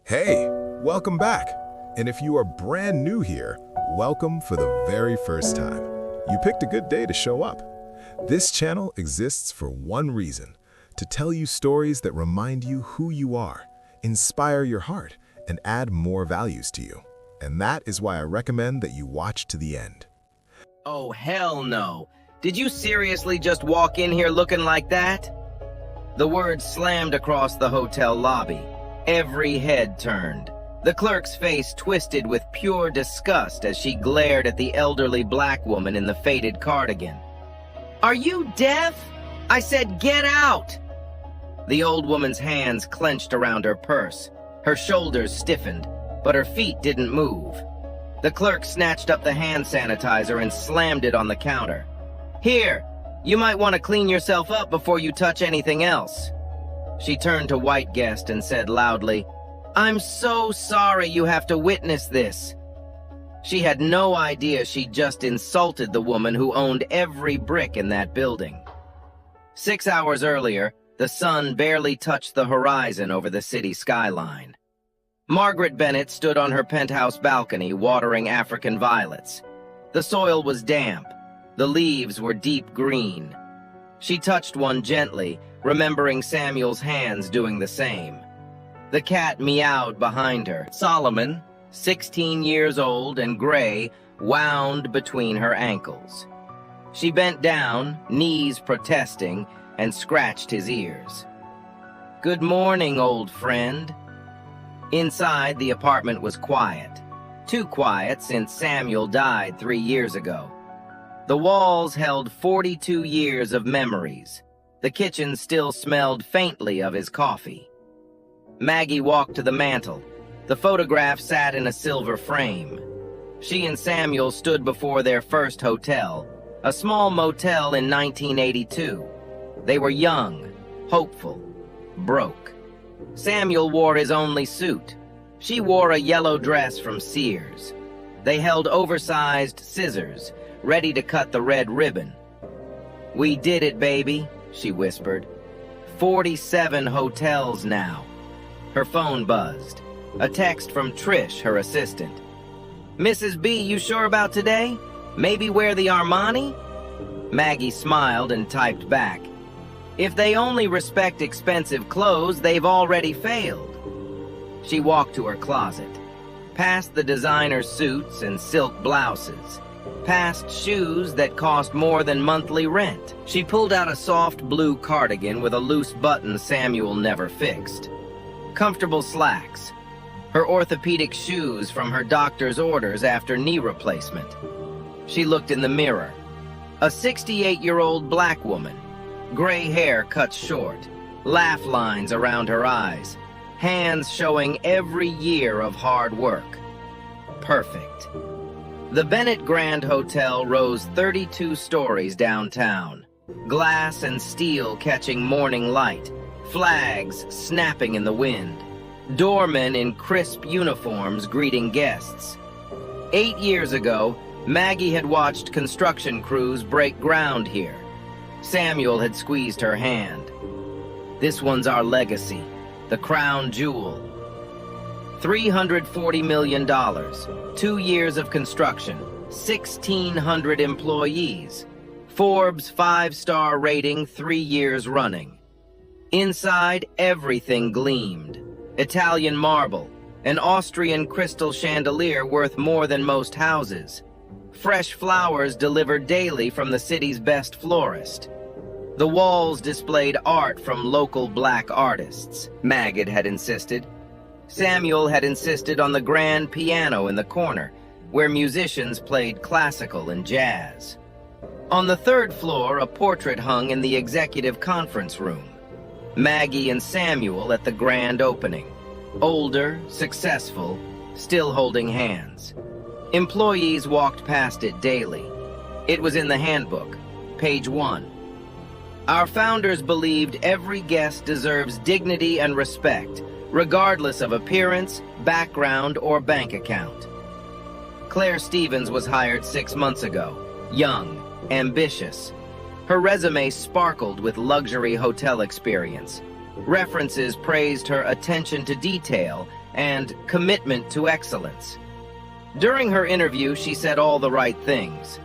Hey, welcome back. And if you are brand new here, welcome for the very first time. You picked a good day to show up. This channel exists for one reason, to tell you stories that remind you who you are, inspire your heart, and add more values to you. And that is why I recommend that you watch to the end. Oh, hell no. Did you seriously just walk in here looking like that? The words slammed across the hotel lobby. Every head turned. The clerk's face twisted with pure disgust as she glared at the elderly black woman in the faded cardigan. "Are you deaf? I said get out!" The old woman's hands clenched around her purse. Her shoulders stiffened, but her feet didn't move. The clerk snatched up the hand sanitizer and slammed it on the counter. "Here, you might want to clean yourself up before you touch anything else." She turned to white guest and said loudly, "I'm so sorry you have to witness this." She had no idea she just insulted the woman who owned every brick in that building. 6 hours earlier, the sun barely touched the horizon over the city skyline. Margaret Bennett stood on her penthouse balcony watering African violets. The soil was damp. The leaves were deep green. She touched one gently, remembering Samuel's hands doing the same. The cat meowed behind her. Solomon, 16 years old and gray, wound between her ankles. She bent down, knees protesting, and scratched his ears. "Good morning, old friend." Inside, the apartment was quiet. Too quiet since Samuel died 3 years ago. The walls held 42 years of memories. The kitchen still smelled faintly of his coffee. Maggie walked to the mantel. The photograph sat in a silver frame. She and Samuel stood before their first hotel, a small motel in 1982. They were young, hopeful, broke. Samuel wore his only suit. She wore a yellow dress from Sears. They held oversized scissors, ready to cut the red ribbon. "We did it, baby," she whispered. 47 hotels now. Her phone buzzed. A text from Trish, her assistant. "Mrs. B, you sure about today? Maybe wear the Armani?" Maggie smiled and typed back, "If they only respect expensive clothes, they've already failed." She walked to her closet, past the designer suits and silk blouses, past shoes that cost more than monthly rent. She pulled out a soft blue cardigan with a loose button Samuel never fixed. Comfortable slacks. Her orthopedic shoes from her doctor's orders after knee replacement. She looked in the mirror. A 68-year-old black woman. Gray hair cut short, laugh lines around her eyes, hands showing every year of hard work. Perfect. The Bennett Grand Hotel rose 32 stories downtown, glass and steel catching morning light, flags snapping in the wind, doormen in crisp uniforms greeting guests. 8 years ago, Maggie had watched construction crews break ground here. Samuel had squeezed her hand. "This one's our legacy, the crown jewel." $340 million, 2 years of construction, 1,600 employees. Forbes 5-star rating 3 years running. Inside, everything gleamed. Italian marble, an Austrian crystal chandelier worth more than most houses. Fresh flowers delivered daily from the city's best florist. The walls displayed art from local black artists, Maggot had insisted. Samuel had insisted on the grand piano in the corner, where musicians played classical and jazz. On the 3rd floor, a portrait hung in the executive conference room. Maggie and Samuel at the grand opening. Older, successful, still holding hands. Employees walked past it daily. It was in the handbook, page 1. Our founders believed every guest deserves dignity and respect, regardless of appearance, background, or bank account. Claire Stevens was hired 6 months ago, young, ambitious. Her resume sparkled with luxury hotel experience. References praised her attention to detail and commitment to excellence. During her interview, she said all the right things.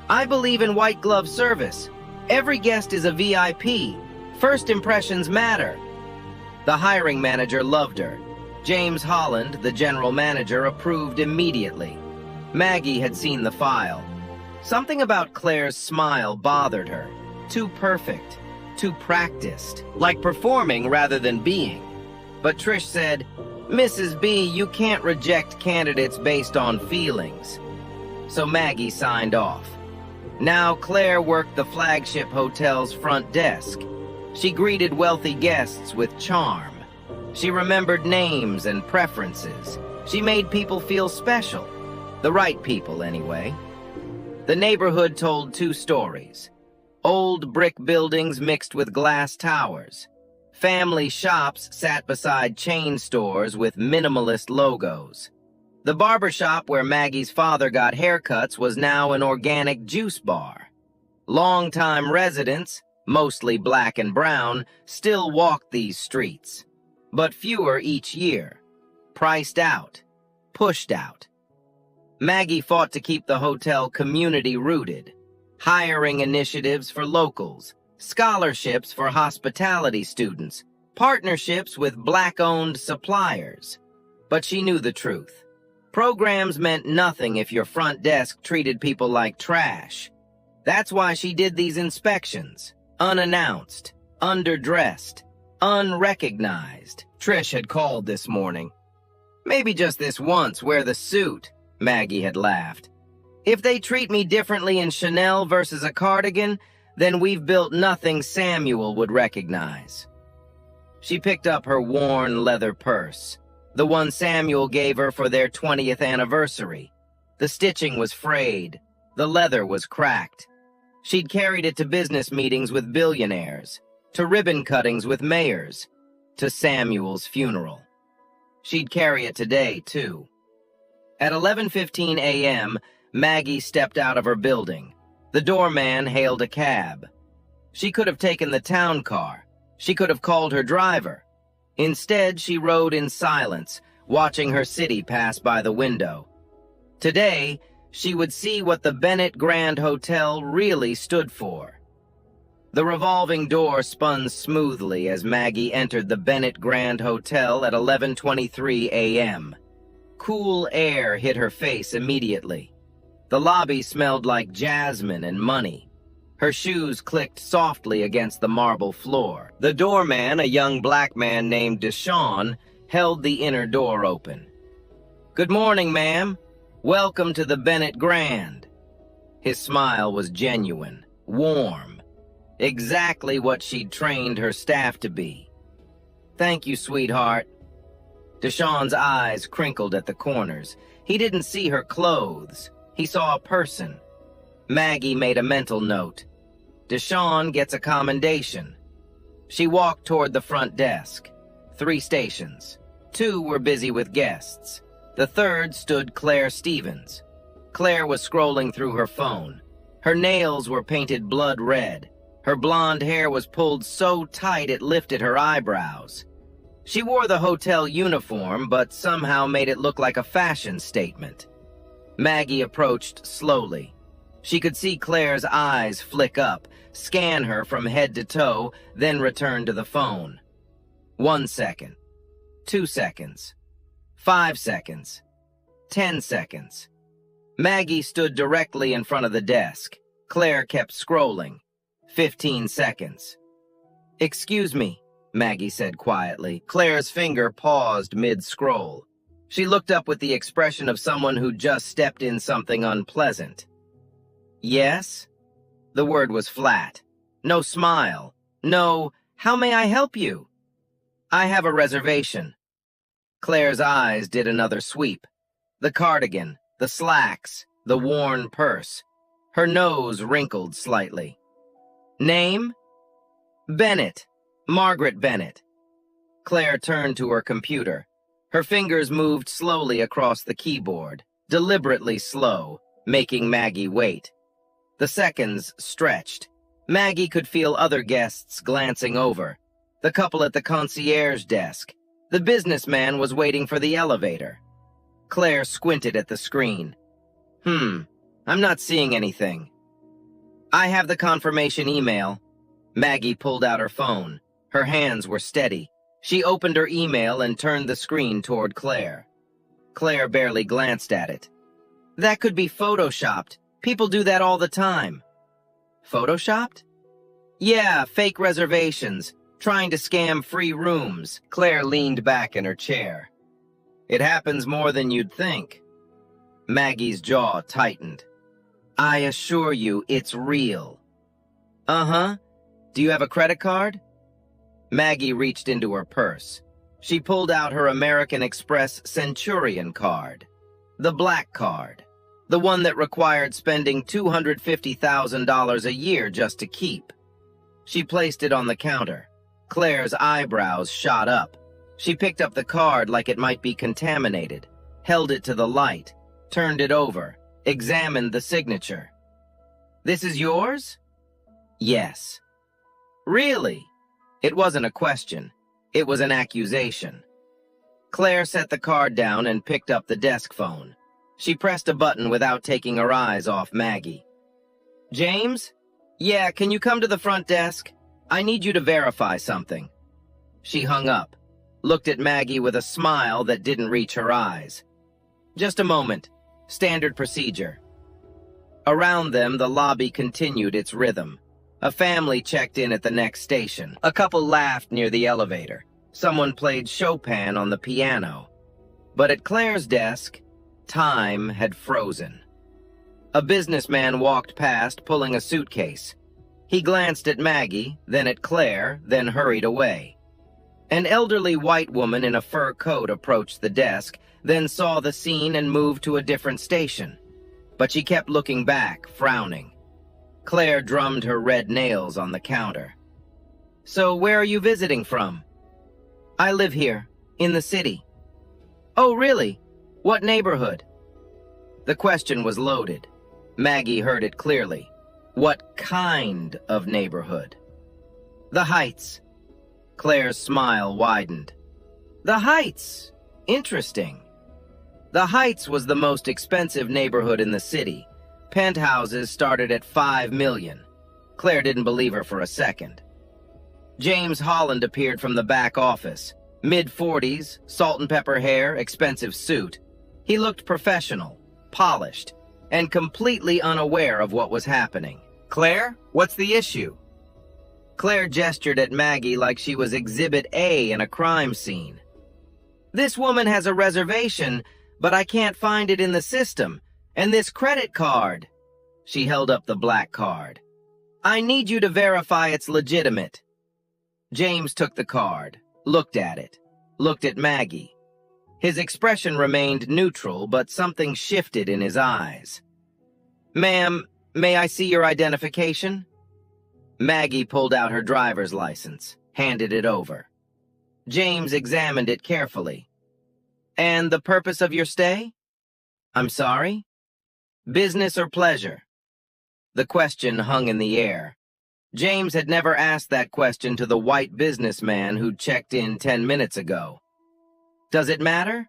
"I believe in white glove service. Every guest is a VIP. First impressions matter." The hiring manager loved her. James Holland, the general manager, approved immediately. Maggie had seen the file. Something about Claire's smile bothered her. Too perfect, too practiced, like performing rather than being. But Trish said, "Mrs. B, you can't reject candidates based on feelings." So Maggie signed off. Now Claire worked the flagship hotel's front desk. She greeted wealthy guests with charm. She remembered names and preferences. She made people feel special. The right people, anyway. The neighborhood told two stories. Old brick buildings mixed with glass towers. Family shops sat beside chain stores with minimalist logos. The barbershop where Maggie's father got haircuts was now an organic juice bar. Longtime residents, mostly black and brown, still walked these streets, but fewer each year. Priced out, pushed out. Maggie fought to keep the hotel community-rooted, hiring initiatives for locals, scholarships for hospitality students, partnerships with black-owned suppliers. But she knew the truth. Programs meant nothing if your front desk treated people like trash. That's why she did these inspections, unannounced, underdressed, unrecognized. Trish had called this morning. "Maybe just this once, wear the suit," Maggie had laughed. "If they treat me differently in Chanel versus a cardigan, then we've built nothing Samuel would recognize." She picked up her worn leather purse, the one Samuel gave her for their 20th anniversary. The stitching was frayed. The leather was cracked. She'd carried it to business meetings with billionaires, to ribbon cuttings with mayors, to Samuel's funeral. She'd carry it today, too. At 11:15 a.m., Maggie stepped out of her building. The doorman hailed a cab. She could have taken the town car. She could have called her driver. Instead, she rode in silence, watching her city pass by the window. Today, she would see what the Bennett Grand Hotel really stood for. The revolving door spun smoothly as Maggie entered the Bennett Grand Hotel at 11:23 a.m. Cool air hit her face immediately. The lobby smelled like jasmine and money. Her shoes clicked softly against the marble floor. The doorman, a young black man named Deshawn, held the inner door open. "Good morning, ma'am. Welcome to the Bennett Grand." His smile was genuine, warm, exactly what she'd trained her staff to be. "Thank you, sweetheart." Deshawn's eyes crinkled at the corners. He didn't see her clothes. He saw a person. Maggie made a mental note. Deshawn gets a commendation. She walked toward the front desk. 3 stations. 2 were busy with guests. The third stood Claire Stevens. Claire was scrolling through her phone. Her nails were painted blood red. Her blonde hair was pulled so tight it lifted her eyebrows. She wore the hotel uniform, but somehow made it look like a fashion statement. Maggie approached slowly. She could see Claire's eyes flick up, scan her from head to toe, then return to the phone. 1 second. 2 seconds. 5 seconds. 10 seconds. Maggie stood directly in front of the desk. Claire kept scrolling. 15 seconds. "Excuse me," Maggie said quietly. Claire's finger paused mid-scroll. She looked up with the expression of someone who just stepped in something unpleasant. "Yes?" The word was flat. No smile. No, "How may I help you?" "I have a reservation." Claire's eyes did another sweep. The cardigan, the slacks, the worn purse. Her nose wrinkled slightly. "Name?" "Bennett. Margaret Bennett." Claire turned to her computer. Her fingers moved slowly across the keyboard, deliberately slow, making Maggie wait. The seconds stretched. Maggie could feel other guests glancing over. The couple at the concierge desk, The businessman was waiting for the elevator. Claire squinted at the screen. I'm not seeing anything. I have the confirmation email. Maggie pulled out her phone. Her hands were steady. She opened her email and turned the screen toward Claire. Claire barely glanced at it. That could be photoshopped. People do that all the time. Photoshopped? Yeah, fake reservations, trying to scam free rooms. Claire leaned back in her chair. It happens more than you'd think. Maggie's jaw tightened. I assure you, it's real. Uh-huh. Do you have a credit card? Maggie reached into her purse. She pulled out her American Express Centurion card. The black card. The one that required spending $250,000 a year just to keep. She placed it on the counter. Claire's eyebrows shot up. She picked up the card like it might be contaminated, held it to the light, turned it over, examined the signature. This is yours? Yes. Really? It wasn't a question. It was an accusation. Claire set the card down and picked up the desk phone. She pressed a button without taking her eyes off Maggie. James? Yeah, can you come to the front desk? I need you to verify something. She hung up, looked at Maggie with a smile that didn't reach her eyes. Just a moment. Standard procedure. Around them, the lobby continued its rhythm. A family checked in at the next station. A couple laughed near the elevator. Someone played Chopin on the piano. But at Claire's desk, time had frozen. A businessman walked past, pulling a suitcase. He glanced at Maggie, then at Claire, then hurried away. An elderly white woman in a fur coat approached the desk, then saw the scene and moved to a different station. But she kept looking back, frowning. Claire drummed her red nails on the counter. So where are you visiting from? I live here, in the city. Oh, really? What neighborhood? The question was loaded. Maggie heard it clearly. What kind of neighborhood? The Heights. Claire's smile widened. The Heights. Interesting. The Heights was the most expensive neighborhood in the city. Penthouses started at $5 million. Claire didn't believe her for a second. James Holland appeared from the back office. Mid-40s, salt and pepper hair, expensive suit. He looked professional, polished, and completely unaware of what was happening. Claire, what's the issue? Claire gestured at Maggie like she was Exhibit A in a crime scene. This woman has a reservation, but I can't find it in the system. And this credit card. She held up the black card. I need you to verify it's legitimate. James took the card, looked at it, looked at Maggie. His expression remained neutral, but something shifted in his eyes. Ma'am, may I see your identification? Maggie pulled out her driver's license, handed it over. James examined it carefully. And the purpose of your stay? I'm sorry? Business or pleasure? The question hung in the air. James had never asked that question to the white businessman who'd checked in 10 minutes ago. Does it matter?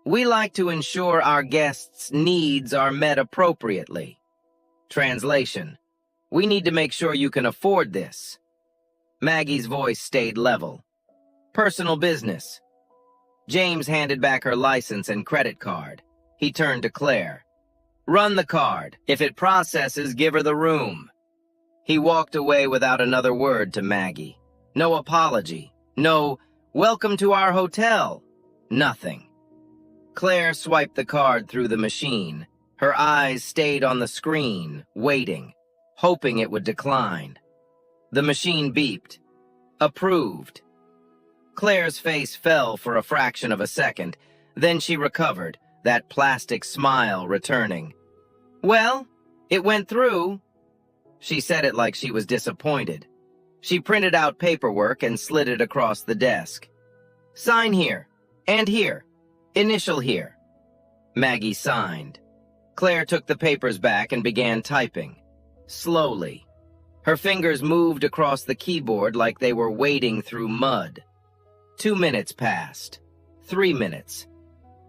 We like to ensure our guests' needs are met appropriately. Translation: we need to make sure you can afford this. Maggie's voice stayed level. Personal business. James handed back her license and credit card. He turned to Claire. Run the card. If it processes, give her the room. He walked away without another word to Maggie. No apology. No, welcome to our hotel. Nothing. Claire swiped the card through the machine. Her eyes stayed on the screen, waiting, hoping it would decline. The machine beeped. Approved. Claire's face fell for a fraction of a second. Then she recovered, that plastic smile returning. Well, it went through. She said it like she was disappointed. She printed out paperwork and slid it across the desk. Sign here, and here. Initial here. Maggie signed. Claire took the papers back and began typing. Slowly. Her fingers moved across the keyboard like they were wading through mud. 2 minutes passed. 3 minutes.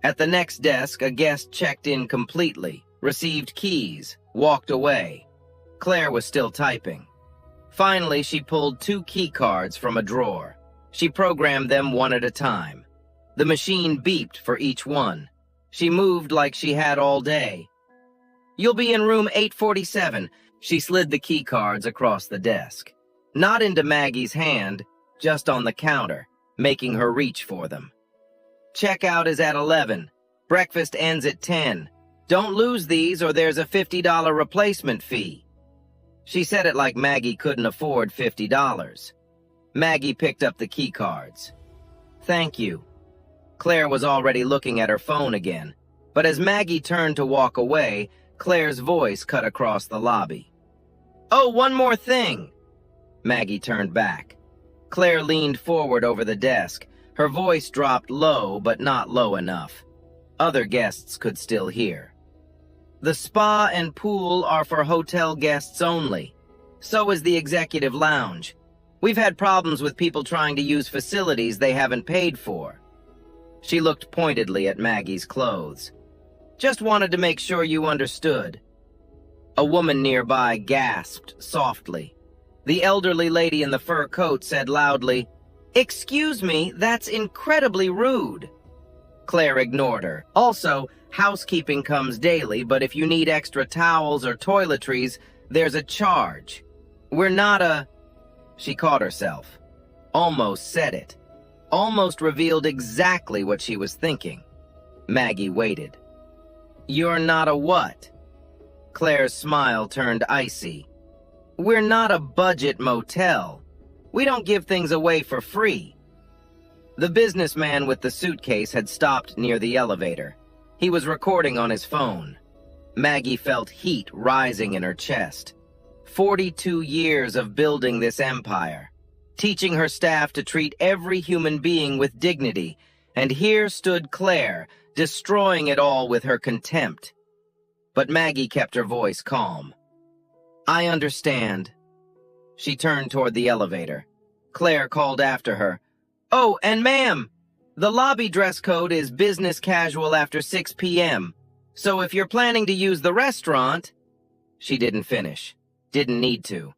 At the next desk, a guest checked in completely, received keys, walked away. Claire was still typing. Finally, she pulled 2 key cards from a drawer. She programmed them one at a time. The machine beeped for each one. She moved like she had all day. "You'll be in room 847. She slid the key cards across the desk. Not into Maggie's hand, just on the counter, making her reach for them. "Checkout is at 11. Breakfast ends at 10. Don't lose these or there's a $50 replacement fee." She said it like Maggie couldn't afford $50. Maggie picked up the key cards. "Thank you." Claire was already looking at her phone again, but as Maggie turned to walk away, Claire's voice cut across the lobby. "Oh, one more thing." Maggie turned back. Claire leaned forward over the desk. Her voice dropped low, but not low enough. Other guests could still hear. "The spa and pool are for hotel guests only. So is the executive lounge. We've had problems with people trying to use facilities they haven't paid for." She looked pointedly at Maggie's clothes. "Just wanted to make sure you understood." A woman nearby gasped softly. The elderly lady in the fur coat said loudly, "Excuse me, that's incredibly rude." Claire ignored her. "Also, housekeeping comes daily, but if you need extra towels or toiletries, there's a charge. We're not a..." She caught herself. Almost said it. Almost revealed exactly what she was thinking. Maggie waited. "You're not a what?" Claire's smile turned icy. "We're not a budget motel. We don't give things away for free." The businessman with the suitcase had stopped near the elevator. He was recording on his phone. Maggie felt heat rising in her chest. 42 years of building this empire, teaching her staff to treat every human being with dignity, and here stood Claire, destroying it all with her contempt. But Maggie kept her voice calm. "I understand." She turned toward the elevator. Claire called after her, "Oh, and ma'am, the lobby dress code is business casual after 6 p.m., so if you're planning to use the restaurant..." She didn't finish. Didn't need to.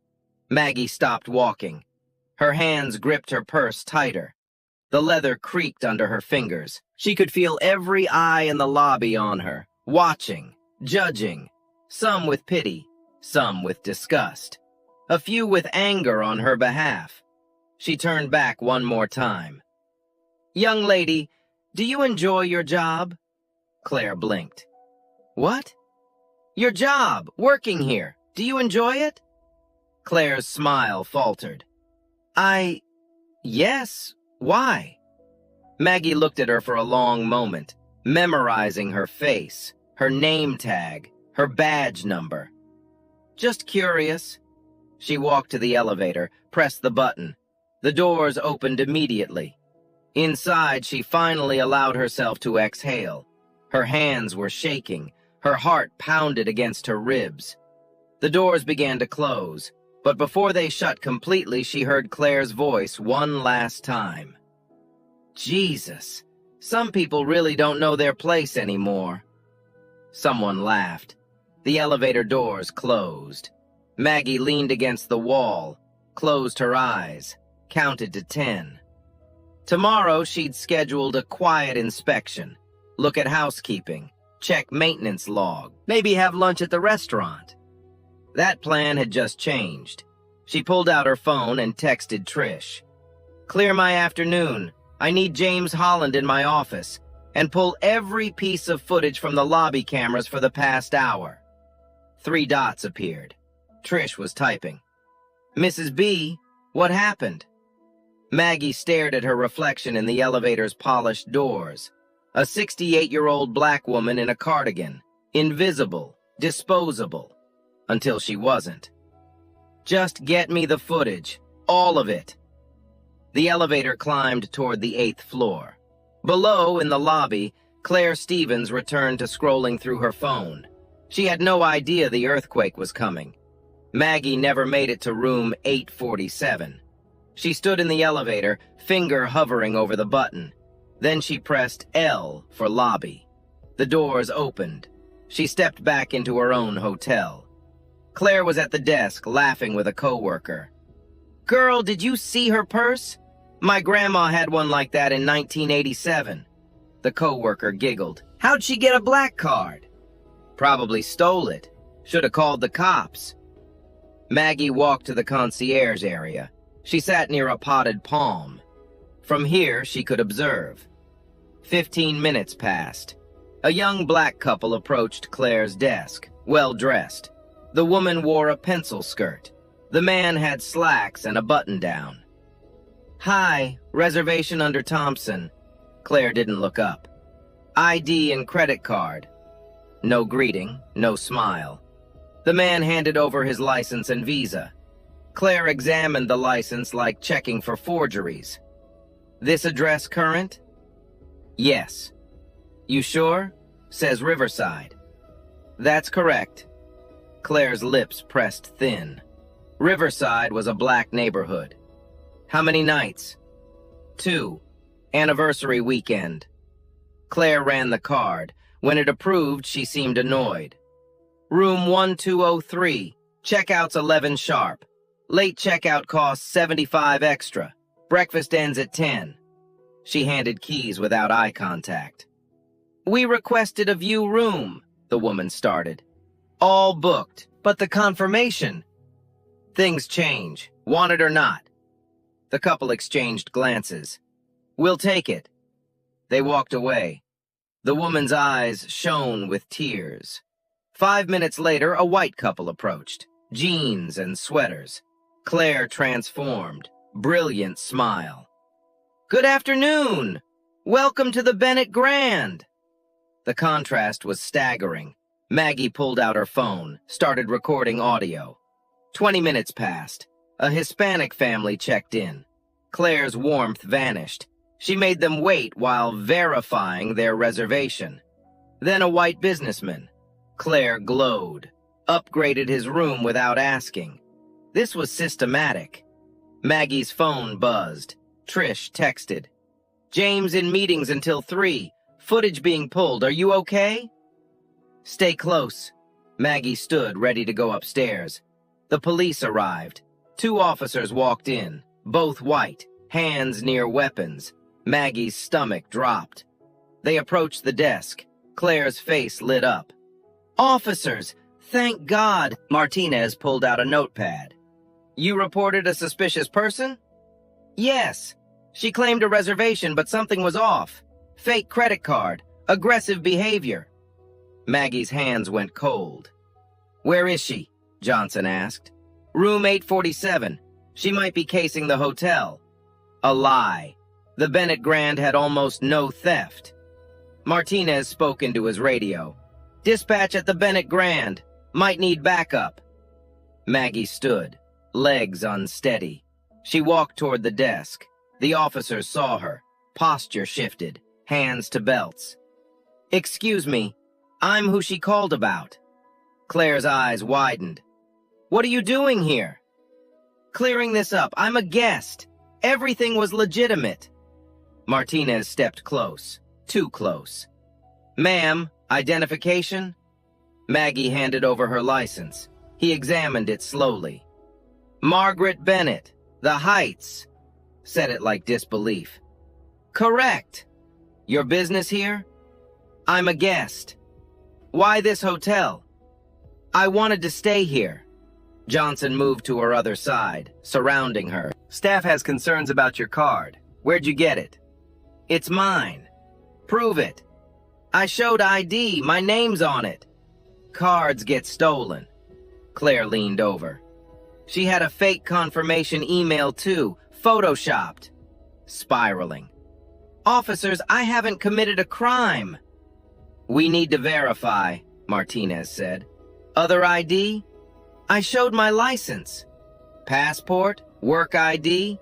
Maggie stopped walking. Her hands gripped her purse tighter. The leather creaked under her fingers. She could feel every eye in the lobby on her, watching, judging, some with pity, some with disgust, a few with anger on her behalf. She turned back one more time. "Young lady, do you enjoy your job?" Claire blinked. "What?" "Your job, working here. Do you enjoy it?" Claire's smile faltered. Yes, why?" Maggie looked at her for a long moment, memorizing her face, her name tag, her badge number. "Just curious." She walked to the elevator, pressed the button. The doors opened immediately. Inside, she finally allowed herself to exhale. Her hands were shaking. Her heart pounded against her ribs. The doors began to close, but before they shut completely, she heard Claire's voice one last time. "Jesus, some people really don't know their place anymore." Someone laughed. The elevator doors closed. Maggie leaned against the wall, closed her eyes, counted to 10. Tomorrow, she'd scheduled a quiet inspection, look at housekeeping, check maintenance log, maybe have lunch at the restaurant. That plan had just changed. She pulled out her phone and texted Trish. "Clear my afternoon. I need James Holland in my office, and pull every piece of footage from the lobby cameras for the past hour." 3 dots appeared. Trish was typing. "Mrs. B, what happened?" Maggie stared at her reflection in the elevator's polished doors. A 68-year-old black woman in a cardigan, invisible, disposable, until she wasn't. "Just get me the footage, all of it." The elevator climbed toward the 8th floor. Below, in the lobby, Claire Stevens returned to scrolling through her phone. She had no idea the earthquake was coming. Maggie never made it to room 847. She stood in the elevator, finger hovering over the button. Then she pressed L for lobby. The doors opened. She stepped back into her own hotel. Claire was at the desk, laughing with a coworker. "Girl, did you see her purse? My grandma had one like that in 1987. The coworker giggled. "How'd she get a black card?" "Probably stole it. Should have called the cops." Maggie walked to the concierge area. She sat near a potted palm. From here, she could observe. 15 minutes passed. A young black couple approached Claire's desk, well-dressed. The woman wore a pencil skirt. The man had slacks and a button-down. "Hi, reservation under Thompson." Claire didn't look up. "ID and credit card." No greeting, no smile. The man handed over his license and visa. Claire examined the license like checking for forgeries. "This address current?" "Yes." "You sure?" "Says Riverside." "That's correct." Claire's lips pressed thin. Riverside was a black neighborhood. "How many nights?" "2. Anniversary weekend." Claire ran the card. When it approved, she seemed annoyed. "Room 1203. Checkout's 11 sharp. Late checkout costs 75 extra. Breakfast ends at 10. She handed keys without eye contact. "We requested a view room," the woman started. "All booked, but the confirmation." "Things change, want it or not." The couple exchanged glances. "We'll take it." They walked away. The woman's eyes shone with tears. 5 minutes later, a white couple approached. Jeans and sweaters. Claire transformed. Brilliant smile. "Good afternoon. Welcome to the Bennett Grand." The contrast was staggering. Maggie pulled out her phone, started recording audio. 20 minutes passed. A Hispanic family checked in. Claire's warmth vanished. She made them wait while verifying their reservation. Then a white businessman. Claire glowed. Upgraded his room without asking. This was systematic. Maggie's phone buzzed. Trish texted. "James in meetings until 3. Footage being pulled. Are you okay?" "Stay close." Maggie stood ready to go upstairs. The police arrived. 2 officers walked in, both white, hands near weapons. Maggie's stomach dropped. They approached the desk. Claire's face lit up. "Officers, thank God." Martinez pulled out a notepad. "You reported a suspicious person?" "Yes. She claimed a reservation, but something was off. Fake credit card, aggressive behavior." Maggie's hands went cold. "Where is she?" Johnson asked. "Room 847. She might be casing the hotel." A lie. The Bennett Grand had almost no theft. Martinez spoke into his radio. "Dispatch at the Bennett Grand. Might need backup." Maggie stood, legs unsteady. She walked toward the desk. The officers saw her. Posture shifted, hands to belts. "Excuse me, I'm who she called about." Claire's eyes widened. "What are you doing here?" "Clearing this up. I'm a guest. Everything was legitimate." Martinez stepped close, too close. "Ma'am, identification?" Maggie handed over her license. He examined it slowly. "Margaret Bennett, The Heights," said it like disbelief. "Correct. Your business here?" "I'm a guest." "Why this hotel?" "I wanted to stay here." Johnson moved to her other side, surrounding her. "Staff has concerns about your card. Where'd you get it?" "It's mine." "Prove it." "I showed ID. My name's on it." "Cards get stolen." Claire leaned over. "She had a fake confirmation email too, photoshopped." Spiraling. "Officers, I haven't committed a crime." "We need to verify," Martinez said. "Other ID?" "I showed my license." "Passport? Work ID?"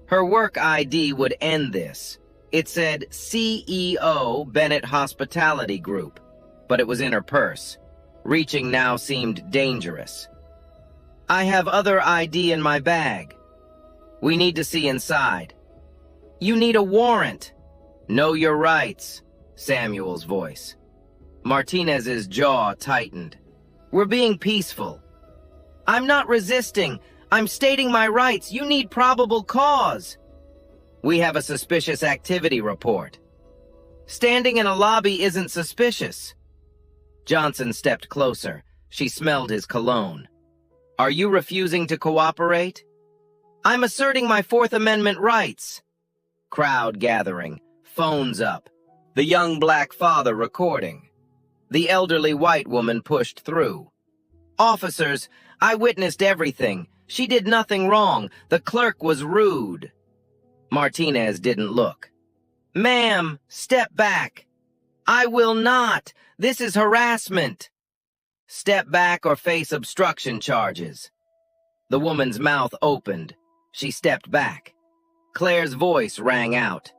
Her work ID would end this. It said CEO Bennett Hospitality Group, but it was in her purse. Reaching now seemed dangerous. "I have other ID in my bag." We need to see inside. You need a warrant. Know your rights, Samuel's voice. Martinez's jaw tightened. We're being peaceful. I'm not resisting. I'm stating my rights. You need probable cause. We have a suspicious activity report. Standing in a lobby isn't suspicious. Johnson stepped closer. She smelled his cologne. Are you refusing to cooperate? I'm asserting my Fourth Amendment rights. Crowd gathering. Phones up. The young black father recording. The elderly white woman pushed through. Officers, I witnessed everything. She did nothing wrong. The clerk was rude. Martinez didn't look. Ma'am, step back. I will not. This is harassment. Step back or face obstruction charges. The woman's mouth opened. She stepped back. Claire's voice rang out.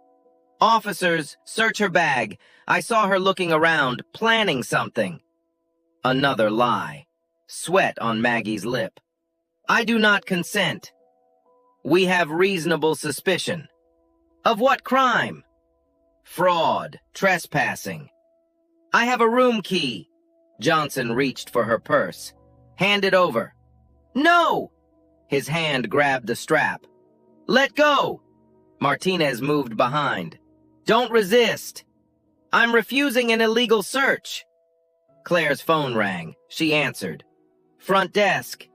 Officers, search her bag. I saw her looking around, planning something. Another lie. Sweat on Maggie's lip. I do not consent. We have reasonable suspicion. Of what crime? Fraud, trespassing. I have a room key. Johnson reached for her purse. Hand it over. No! His hand grabbed the strap. Let go! Martinez moved behind. Don't resist. I'm refusing an illegal search. Claire's phone rang. She answered. Front desk.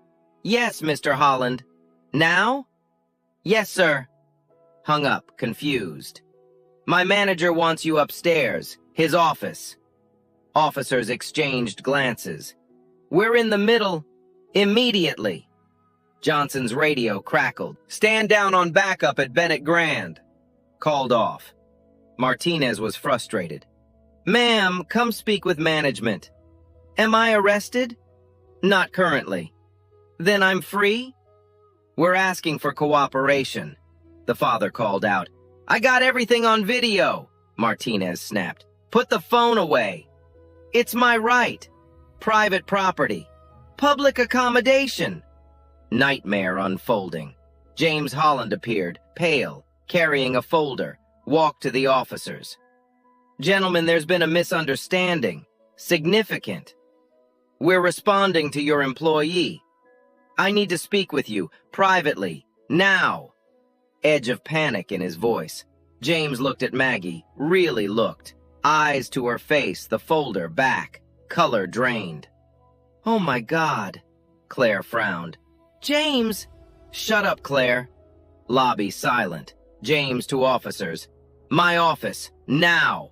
Yes, Mr. Holland. Now? Yes, sir. Hung up, confused. My manager wants you upstairs, his office. Officers exchanged glances. We're in the middle. Immediately. Johnson's radio crackled. Stand down on backup at Bennett Grand. Called off. Martinez was frustrated. Ma'am, come speak with management. Am I arrested? Not currently. Then I'm free? We're asking for cooperation. The father called out. I got everything on video, Martinez snapped. Put the phone away. It's my right. Private property. Public accommodation. Nightmare unfolding. James Holland appeared, pale, carrying a folder, walked to the officers. Gentlemen, there's been a misunderstanding. Significant. We're responding to your employee. I need to speak with you, privately, now. Edge of panic in his voice. James looked at Maggie, really looked. Eyes to her face, the folder back, color drained. Oh my God, Claire frowned. James! Shut up, Claire. Lobby silent. James to officers. My office, now!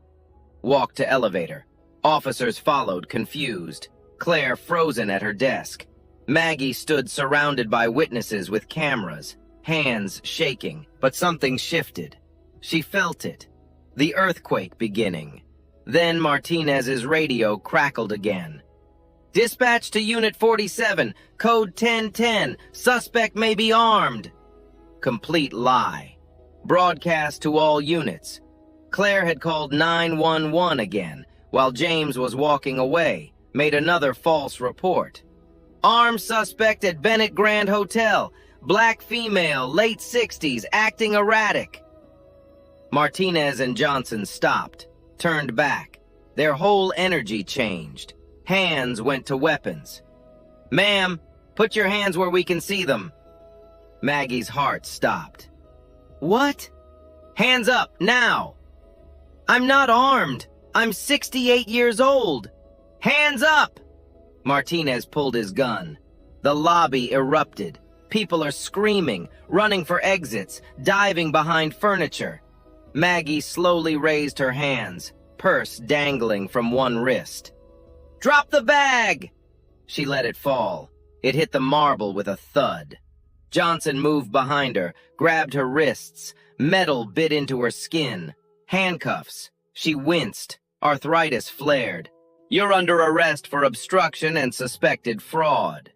Walked to elevator. Officers followed, confused. Claire frozen at her desk. Maggie stood surrounded by witnesses with cameras, hands shaking, but something shifted. She felt it. The earthquake beginning. Then Martinez's radio crackled again. Dispatch to Unit 47, code 1010, suspect may be armed. Complete lie. Broadcast to all units. Claire had called 911 again, while James was walking away, made another false report. Armed suspect at Bennett Grand Hotel, black female, late 60s, acting erratic. Martinez and Johnson stopped, turned back. Their whole energy changed. Hands went to weapons. Ma'am, put your hands where we can see them. Maggie's heart stopped. What? Hands up, now! I'm not armed. I'm 68 years old. Hands up! Martinez pulled his gun. The lobby erupted. People are screaming, running for exits, diving behind furniture. Maggie slowly raised her hands, purse dangling from one wrist. Drop the bag! She let it fall. It hit the marble with a thud. Johnson moved behind her, grabbed her wrists. Metal bit into her skin. Handcuffs. She winced. Arthritis flared. You're under arrest for obstruction and suspected fraud.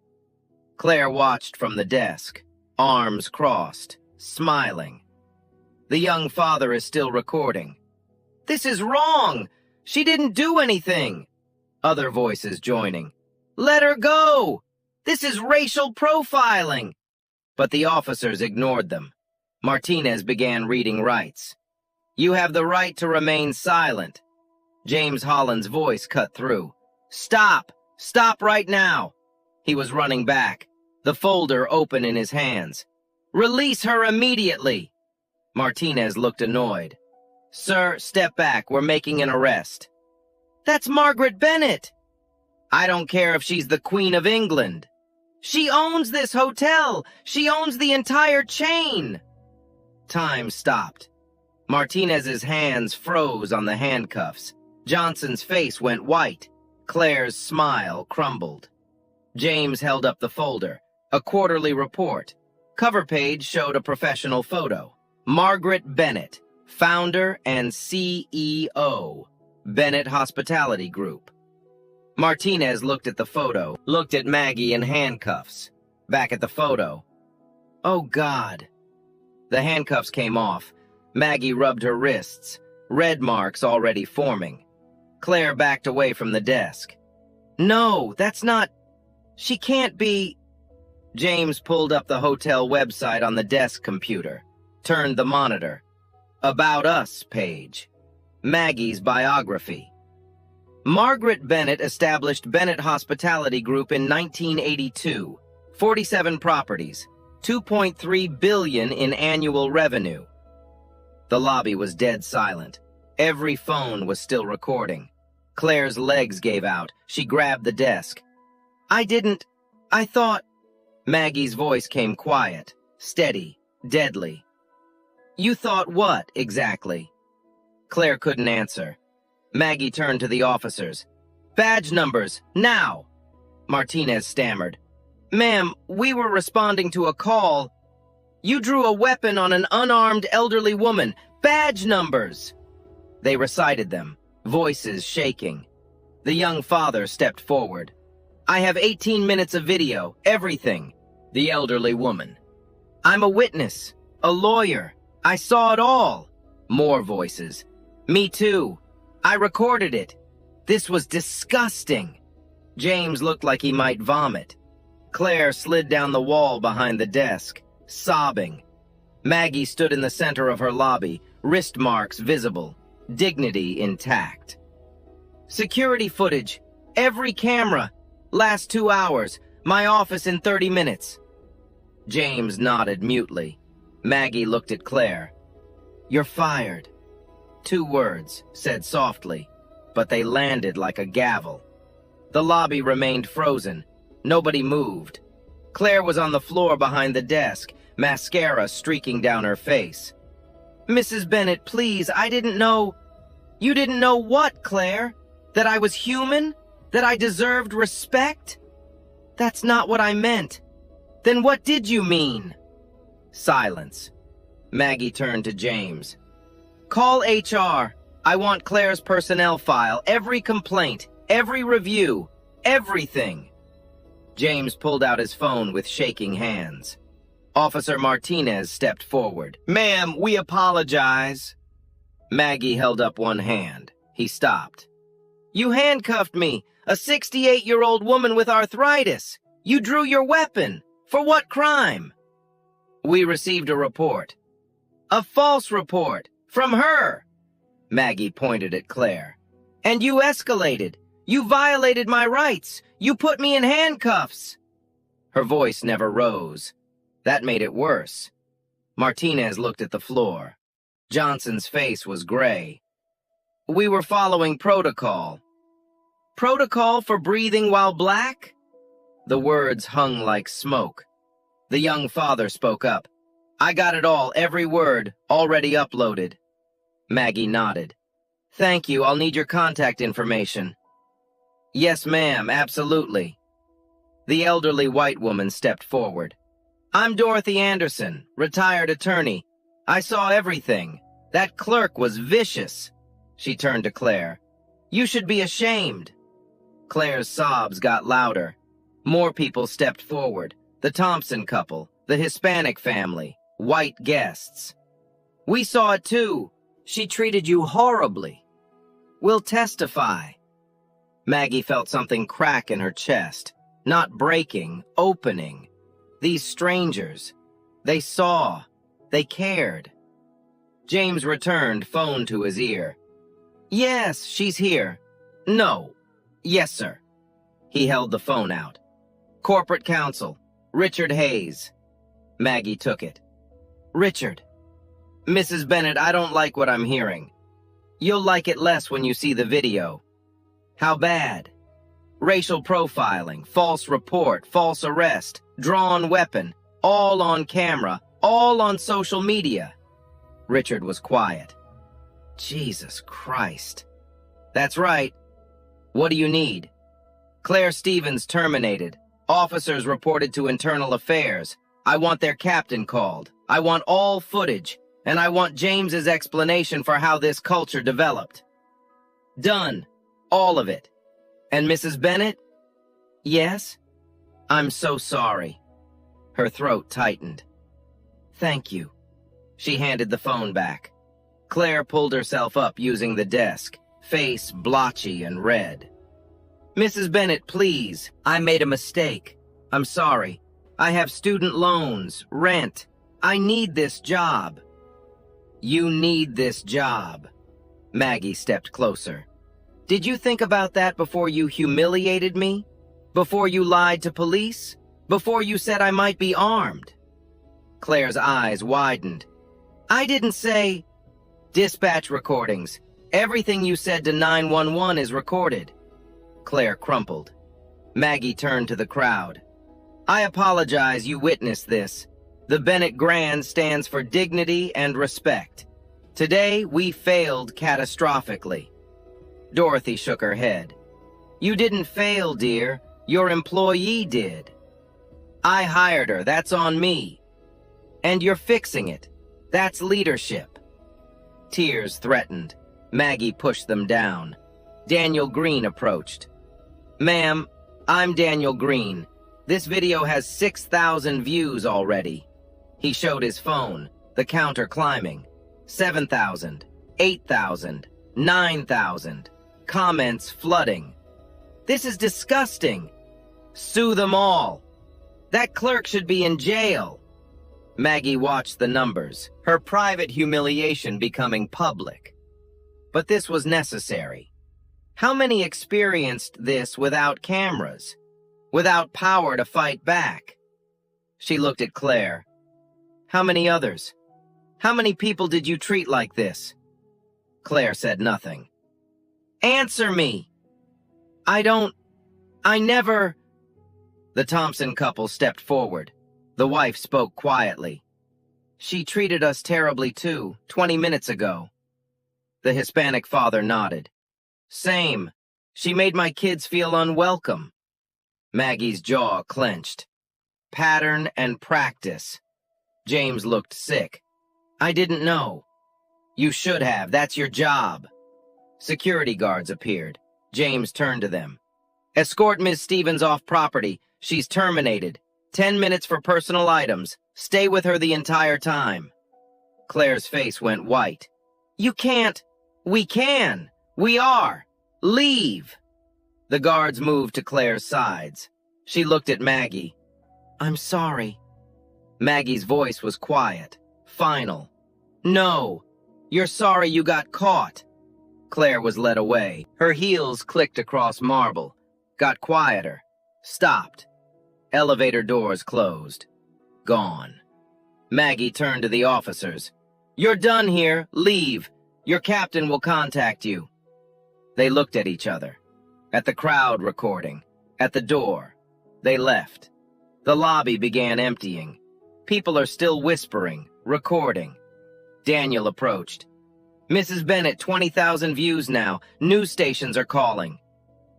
Claire watched from the desk, arms crossed, smiling. The young father is still recording. This is wrong! She didn't do anything! Other voices joining. Let her go! This is racial profiling! But the officers ignored them. Martinez began reading rights. "You have the right to remain silent." James Holland's voice cut through. "Stop! Stop right now!" He was running back, the folder open in his hands. "Release her immediately!" Martinez looked annoyed. "Sir, step back. We're making an arrest." "That's Margaret Bennett!" "I don't care if she's the Queen of England." "She owns this hotel! She owns the entire chain!" Time stopped. Martinez's hands froze on the handcuffs. Johnson's face went white. Claire's smile crumbled. James held up the folder, a quarterly report. Cover page showed a professional photo. Margaret Bennett, founder and CEO, Bennett Hospitality Group. Martinez looked at the photo, looked at Maggie in handcuffs. Back at the photo. "Oh, God." The handcuffs came off. Maggie rubbed her wrists, red marks already forming. Claire backed away from the desk. "No, that's not... She can't be..." James pulled up the hotel website on the desk computer, turned the monitor. About Us page. Maggie's biography. Margaret Bennett established Bennett Hospitality Group in 1982. 47 properties, $2.3 billion in annual revenue. The lobby was dead silent. Every phone was still recording. Claire's legs gave out. She grabbed the desk. I thought... Maggie's voice came quiet, steady, deadly. "You thought what, exactly?" Claire couldn't answer. Maggie turned to the officers. "Badge numbers, now!" Martinez stammered. "Ma'am, we were responding to a call. You drew a weapon on an unarmed elderly woman. Badge numbers!" They recited them, voices shaking. The young father stepped forward. "I have 18 minutes of video, everything." The elderly woman. "I'm a witness, a lawyer. I saw it all." More voices. "Me too. I recorded it. This was disgusting." James looked like he might vomit. Claire slid down the wall behind the desk, sobbing. Maggie stood in the center of her lobby, wrist marks visible, dignity intact. "Security footage. Every camera. Last 2 hours. My office in 30 minutes. James nodded mutely. Maggie looked at Claire. "You're fired." 2 words, said softly, but they landed like a gavel. The lobby remained frozen. Nobody moved. Claire was on the floor behind the desk, mascara streaking down her face. "Mrs. Bennett, please, I didn't know..." "You didn't know what, Claire? That I was human? That I deserved respect?" "That's not what I meant." "Then what did you mean?" Silence. Maggie turned to James. "Call HR. I want Claire's personnel file, every complaint, every review, everything." James pulled out his phone with shaking hands. Officer Martinez stepped forward. "Ma'am, we apologize." Maggie held up one hand. He stopped. "You handcuffed me, a 68-year-old woman with arthritis. You drew your weapon. For what crime?" "We received a report." "A false report. From her." Maggie pointed at Claire. "And you escalated. You violated my rights. You put me in handcuffs." Her voice never rose. That made it worse. Martinez looked at the floor. Johnson's face was gray. "We were following protocol." "Protocol for breathing while black?" The words hung like smoke. The young father spoke up. "I got it all, every word, already uploaded." Maggie nodded. "Thank you, I'll need your contact information." "Yes, ma'am, absolutely." The elderly white woman stepped forward. "I'm Dorothy Anderson, retired attorney. I saw everything. That clerk was vicious." She turned to Claire. "You should be ashamed." Claire's sobs got louder. More people stepped forward. The Thompson couple, the Hispanic family, white guests. "We saw it too. She treated you horribly." "We'll testify." Maggie felt something crack in her chest. Not breaking, opening. These strangers. They saw. They cared. James returned, phone to his ear. Yes, she's here. No. Yes, sir. He held the phone out. Corporate counsel, Richard Hayes. Maggie took it. Richard. Mrs. Bennett, I don't like what I'm hearing. You'll like it less when you see the video. How bad? Racial profiling, false report, false arrest, drawn weapon, all on camera, all on social media. Richard was quiet. Jesus Christ. That's right. What do you need? Claire Stevens terminated. Officers reported to Internal Affairs. I want their captain called. I want all footage. And I want James's explanation for how this culture developed. Done. All of it. And Mrs. Bennett? Yes? I'm so sorry. Her throat tightened. Thank you. She handed the phone back. Claire pulled herself up using the desk, face blotchy and red. Mrs. Bennett, please. I made a mistake. I'm sorry. I have student loans, rent. I need this job. You need this job. Maggie stepped closer. Did you think about that before you humiliated me? Before you lied to police? Before you said I might be armed? Claire's eyes widened. I didn't say... Dispatch recordings. Everything you said to 911 is recorded. Claire crumpled. Maggie turned to the crowd. I apologize you witnessed this. The Bennett Grand stands for dignity and respect. Today, we failed catastrophically. Dorothy shook her head. You didn't fail, dear. Your employee did. I hired her. That's on me. And you're fixing it. That's leadership. Tears threatened. Maggie pushed them down. Daniel Green approached. Ma'am, I'm Daniel Green. This video has 6,000 views already. He showed his phone, the counter climbing. 7,000, 8,000, 9,000. Comments flooding. This is disgusting. Sue them all. That clerk should be in jail. Maggie watched the numbers, her private humiliation becoming public. But this was necessary. How many experienced this without cameras? Without power to fight back? She looked at Claire. How many others? How many people did you treat like this? Claire said nothing. Answer me! I never... The Thompson couple stepped forward. The wife spoke quietly. She treated us terribly too, 20 minutes ago. The Hispanic father nodded. Same. She made my kids feel unwelcome. Maggie's jaw clenched. Pattern and practice. James looked sick. I didn't know. You should have. That's your job. Security guards appeared. James turned to them. Escort Ms. Stevens off property. She's terminated. 10 minutes for personal items. Stay with her the entire time. Claire's face went white. You can't. We can. We are. Leave. The guards moved to Claire's sides. She looked at Maggie. I'm sorry. Maggie's voice was quiet, final. No, you're sorry you got caught. Claire was led away. Her heels clicked across marble, got quieter, stopped. Elevator doors closed. Gone. Maggie turned to the officers. You're done here. Leave. Your captain will contact you. They looked at each other. At the crowd recording. At the door. They left. The lobby began emptying. People are still whispering, recording. Daniel approached. Mrs. Bennett, 20,000 views now. News stations are calling.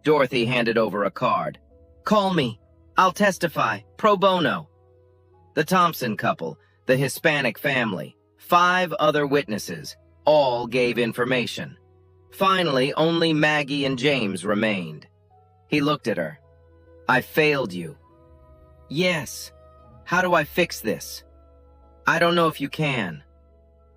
Dorothy handed over a card. Call me. I'll testify. Pro bono. The Thompson couple, the Hispanic family, 5 other witnesses, all gave information. Finally, only Maggie and James remained. He looked at her. I failed you. Yes. How do I fix this? I don't know if you can.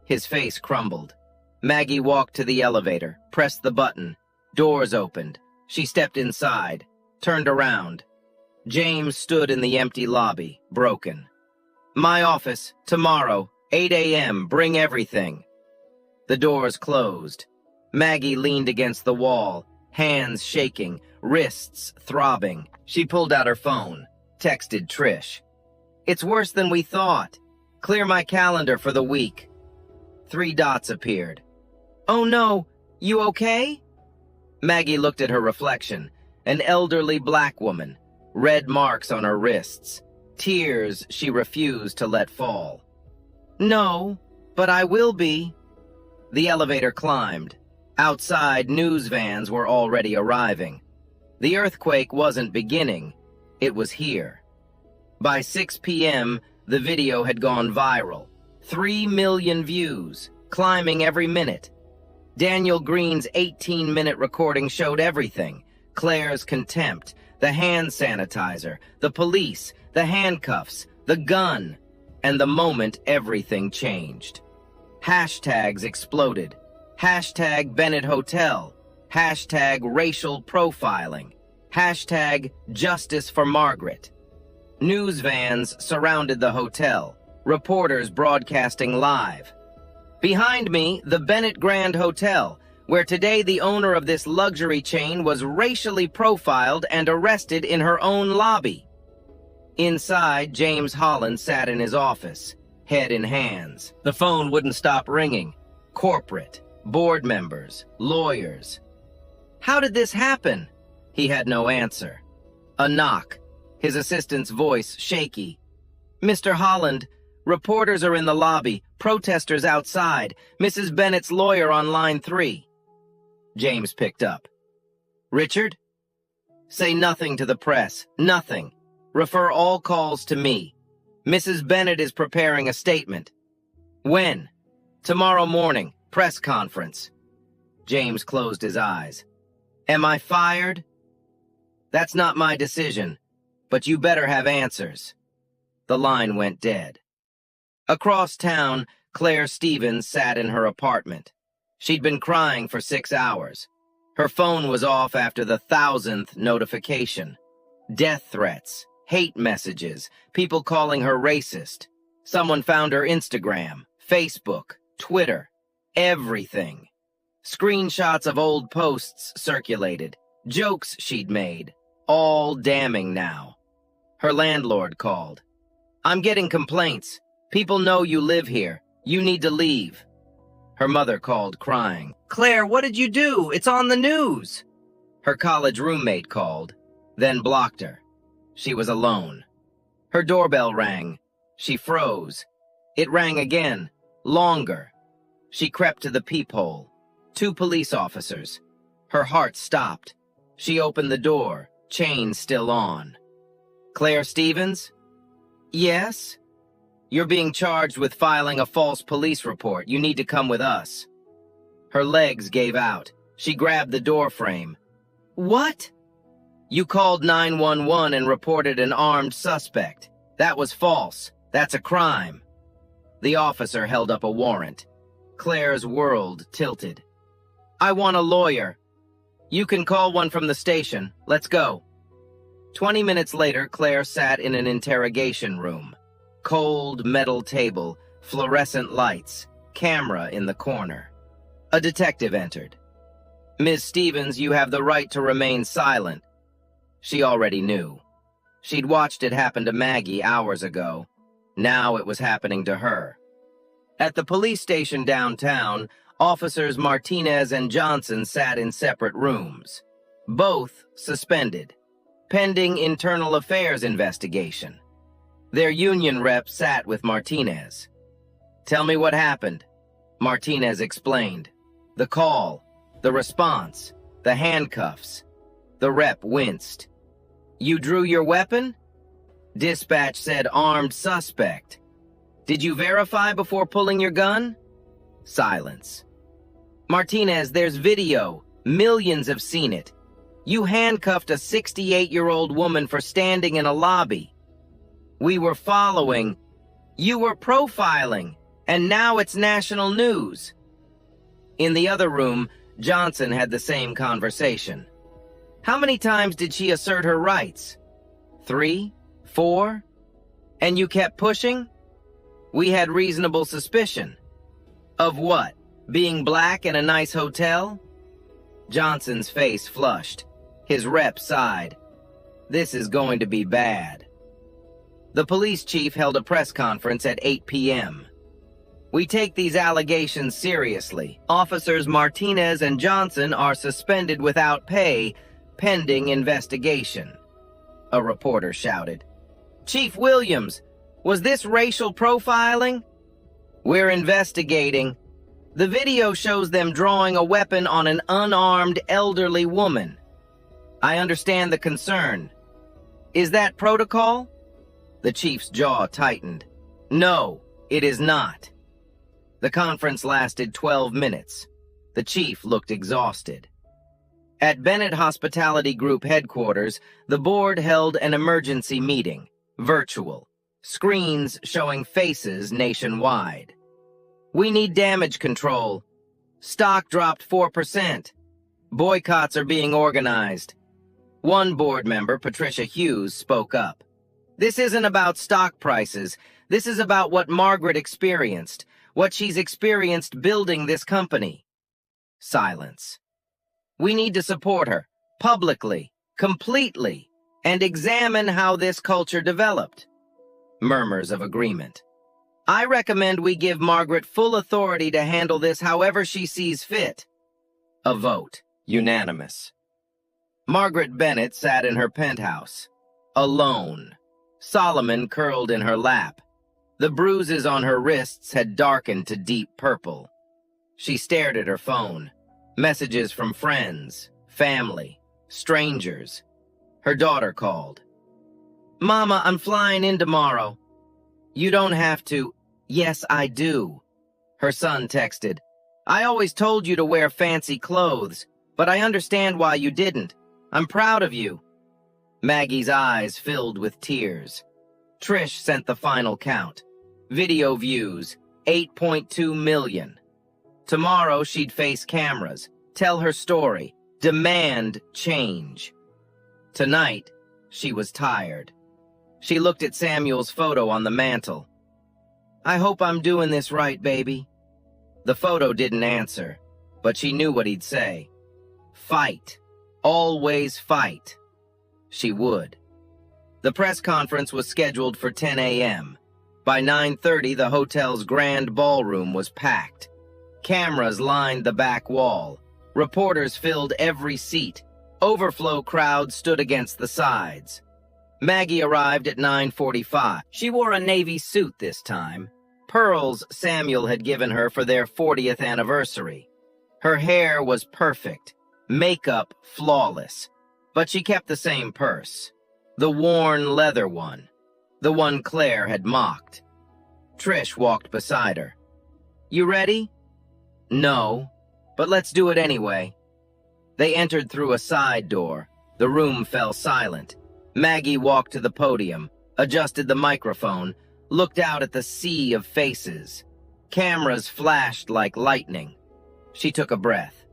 His face crumbled. Maggie walked to the elevator, pressed the button. Doors opened. She stepped inside, turned around. James stood in the empty lobby, broken. My office, tomorrow, 8 a.m., bring everything. The doors closed. Maggie leaned against the wall, hands shaking, wrists throbbing. She pulled out her phone, texted Trish. It's worse than we thought. Clear my calendar for the week. 3 dots appeared. Oh no, you okay? Maggie looked at her reflection, an elderly black woman, red marks on her wrists, tears she refused to let fall. No, but I will be. The elevator climbed. Outside, news vans were already arriving. The earthquake wasn't beginning, it was here. By 6 p.m., the video had gone viral. 3 million views, climbing every minute. Daniel Green's 18-minute recording showed everything. Claire's contempt, the hand sanitizer, the police, the handcuffs, the gun. And the moment everything changed. Hashtags exploded. Hashtag Bennett Hotel. Hashtag racial profiling. Hashtag justice for Margaret. News vans surrounded the hotel, reporters broadcasting live. Behind me, the Bennett Grand Hotel, where today the owner of this luxury chain was racially profiled and arrested in her own lobby. Inside, James Holland sat in his office, head in hands. The phone wouldn't stop ringing. Corporate, board members, lawyers. How did this happen? He had no answer. A knock, his assistant's voice shaky. Mr. Holland, reporters are in the lobby, protesters outside, Mrs. Bennett's lawyer on line 3. James picked up. Richard? Say nothing to the press, nothing. Refer all calls to me. Mrs. Bennett is preparing a statement. When? Tomorrow morning, press conference. James closed his eyes. Am I fired? That's not my decision, but you better have answers. The line went dead. Across town, Claire Stevens sat in her apartment. She'd been crying for 6 hours. Her phone was off after the 1,000th notification. Death threats. Hate messages, people calling her racist. Someone found her Instagram, Facebook, Twitter, everything. Screenshots of old posts circulated, jokes she'd made, all damning now. Her landlord called. I'm getting complaints. People know you live here. You need to leave. Her mother called, crying. Claire, what did you do? It's on the news. Her college roommate called, then blocked her. She was alone. Her doorbell rang. She froze. It rang again, longer. She crept to the peephole. 2 police officers. Her heart stopped. She opened the door, chain still on. Claire Stevens? Yes? You're being charged with filing a false police report. You need to come with us. Her legs gave out. She grabbed the door frame. What? You called 911 and reported an armed suspect. That was false. That's a crime. The officer held up a warrant. Claire's world tilted. I want a lawyer. You can call one from the station. Let's go. 20 minutes later, Claire sat in an interrogation room. Cold metal table, fluorescent lights, camera in the corner. A detective entered. Ms. Stevens, you have the right to remain silent. She already knew. She'd watched it happen to Maggie hours ago. Now it was happening to her. At the police station downtown, officers Martinez and Johnson sat in separate rooms. Both suspended, pending internal affairs investigation. Their union rep sat with Martinez. Tell me what happened. Martinez explained. The call, the response, the handcuffs. The rep winced. You drew your weapon? Dispatch said armed suspect. Did you verify before pulling your gun? Silence. Martinez, there's video. Millions have seen it. You handcuffed a 68-year-old woman for standing in a lobby. We were following. You were profiling. And now it's national news. In the other room, Johnson had the same conversation. How many times did she assert her rights? 3? 4? And you kept pushing? We had reasonable suspicion. Of what? Being black in a nice hotel? Johnson's face flushed. His rep sighed. This is going to be bad. The police chief held a press conference at 8 p.m. We take these allegations seriously. Officers Martinez and Johnson are suspended without pay, pending investigation. A reporter shouted. Chief Williams, was this racial profiling? We're investigating. The video shows them drawing a weapon on an unarmed elderly woman. I understand the concern. Is that protocol? The chief's jaw tightened. No, it is not. The conference lasted 12 minutes. The chief looked exhausted. At Bennett Hospitality Group headquarters, the board held an emergency meeting, virtual, screens showing faces nationwide. We need damage control. Stock dropped 4%. Boycotts are being organized. One board member, Patricia Hughes, spoke up. This isn't about stock prices. This is about what Margaret experienced, what she's experienced building this company. Silence. We need to support her, publicly, completely, and examine how this culture developed. Murmurs of agreement. I recommend we give Margaret full authority to handle this however she sees fit. A vote. Unanimous. Margaret Bennett sat in her penthouse, alone. Solomon curled in her lap. The bruises on her wrists had darkened to deep purple. She stared at her phone. Messages from friends, family, strangers. Her daughter called. Mama, I'm flying in tomorrow. You don't have to. Yes, I do. Her son texted. I always told you to wear fancy clothes, but I understand why you didn't. I'm proud of you. Maggie's eyes filled with tears. Trish sent the final count. Video views, 8.2 million. Tomorrow she'd face cameras, tell her story, demand change. Tonight, she was tired. She looked at Samuel's photo on the mantle. I hope I'm doing this right, baby. The photo didn't answer, but she knew what he'd say. Fight. Always fight. She would. The press conference was scheduled for 10 a.m. By 9:30, the hotel's grand ballroom was packed. Cameras lined the back wall. Reporters filled every seat. Overflow crowds stood against the sides. Maggie arrived at 9:45. She wore a navy suit this time. Pearls Samuel had given her for their 40th anniversary. Her hair was perfect, makeup flawless, but she kept the same purse, the worn leather one, the one Claire had mocked. Trish walked beside her. You ready? No, but let's do it anyway. They entered through a side door. The room fell silent. Maggie walked to the podium, adjusted the microphone, looked out at the sea of faces. Cameras flashed like lightning. She took a breath.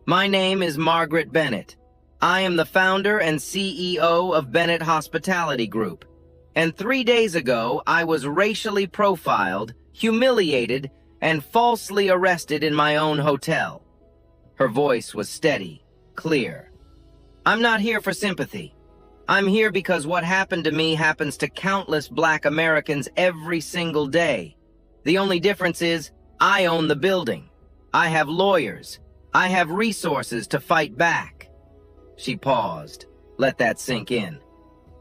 My name is Margaret Bennett. I am the founder and CEO of Bennett Hospitality Group. And 3 days ago, I was racially profiled, humiliated, and falsely arrested in my own hotel. Her voice was steady, clear. I'm not here for sympathy. I'm here because what happened to me happens to countless Black Americans every single day. The only difference is I own the building. I have lawyers. I have resources to fight back. She paused. Let that sink in.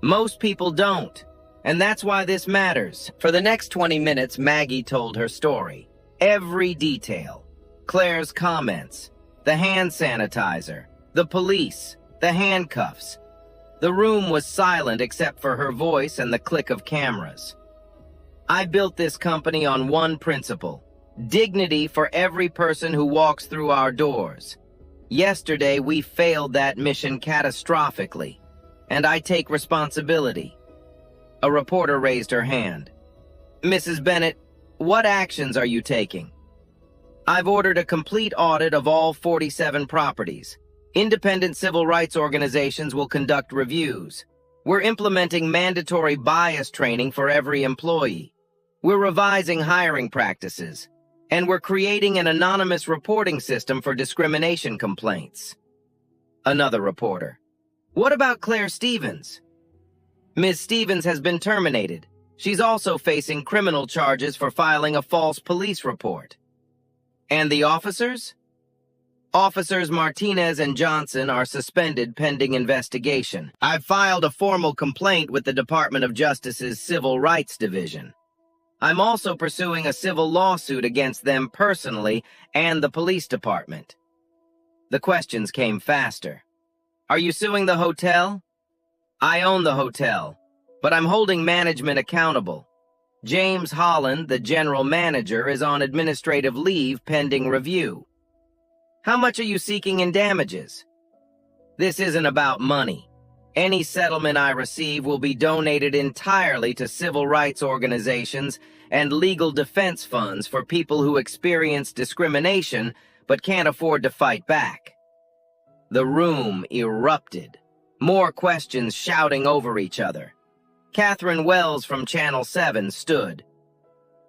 Most people don't, and that's why this matters. For the next 20 minutes, Maggie told her story. Every detail. Claire's comments, the hand sanitizer, the police, the handcuffs. The room was silent except for her voice and the click of cameras. I built this company on one principle: dignity for every person who walks through our doors. Yesterday, we failed that mission catastrophically, and I take responsibility. A reporter raised her hand. Mrs. Bennett, what actions are you taking? I've ordered a complete audit of all 47 properties. Independent civil rights organizations will conduct reviews. We're implementing mandatory bias training for every employee. We're revising hiring practices, and we're creating an anonymous reporting system for discrimination complaints. Another reporter. What about Claire Stevens? Ms. Stevens has been terminated. She's also facing criminal charges for filing a false police report. And the officers? Officers Martinez and Johnson are suspended pending investigation. I've filed a formal complaint with the Department of Justice's Civil Rights Division. I'm also pursuing a civil lawsuit against them personally and the police department. The questions came faster. Are you suing the hotel? I own the hotel, but I'm holding management accountable. James Holland, the general manager, is on administrative leave pending review. How much are you seeking in damages? This isn't about money. Any settlement I receive will be donated entirely to civil rights organizations and legal defense funds for people who experience discrimination but can't afford to fight back. The room erupted, more questions shouting over each other. Catherine Wells from Channel 7 stood.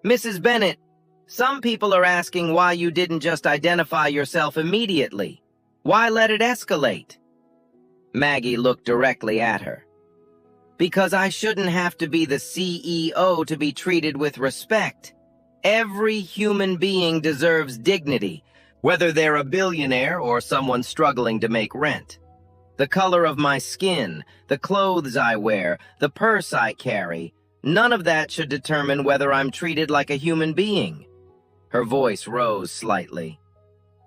Mrs. Bennett, some people are asking why you didn't just identify yourself immediately. Why let it escalate? Maggie looked directly at her. Because I shouldn't have to be the CEO to be treated with respect. Every human being deserves dignity, whether they're a billionaire or someone struggling to make rent. The color of my skin, the clothes I wear, the purse I carry, none of that should determine whether I'm treated like a human being. Her voice rose slightly.